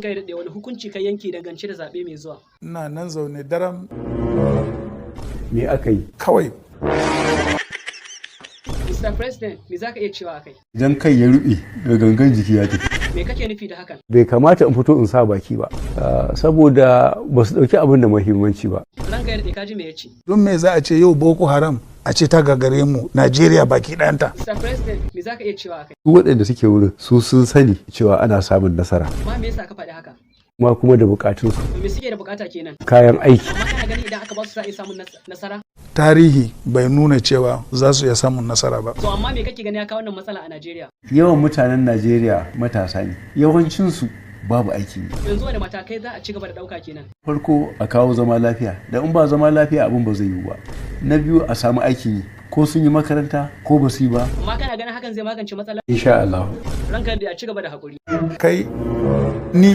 Ranka ya daɗe, wani hukunci ka yanke dangance da zaɓe mai zuwa? Ina nan zaune daram. Me aka yi? Kawai. Mr. President, me za ka iya cewa akai? Idan kai ya ruɓe da gangan jiki ya tafi. Me kake nufi da hakan? Bai kamata in fito in sa baki ba, saboda ba su ɗauki abin da muhimmanci ba. Ranka ya daɗe, ka ji me ya ce? Don me za a ce yau Boko Haram a ce ta gagare mu Najeriya baki ɗayanta? Mr. President, me za ka iya cewa akai? Su waɗanda suke wurin su sun sani cewa ana samun nasara. Ma me yasa ka faɗi haka? Kuma da bukatunsu. Me suke da bukata kenan? Kayan aiki. Amma kana gani idan aka ba su za a iya samun nasara? Tarihi bai nuna cewa za su iya samun nasara ba. To amma me kake gani ya kawo wannan matsala a Najeriya? Yawan mutanen Najeriya matasa ne. Yawancinsu babu aiki. Yanzu wani matakai za a ci gaba da ɗauka kenan? Farko a kawo zama lafiya. Da in ba zama lafiya abin ba zai yiwu ba. Na biyu a samu aikin yi. Ko sun yi makaranta ko ba su yi ba. Amma kana ganin hakan zai magance matsalar? Insha Allah. Ranka da a ci gaba da haƙuri. Kai ni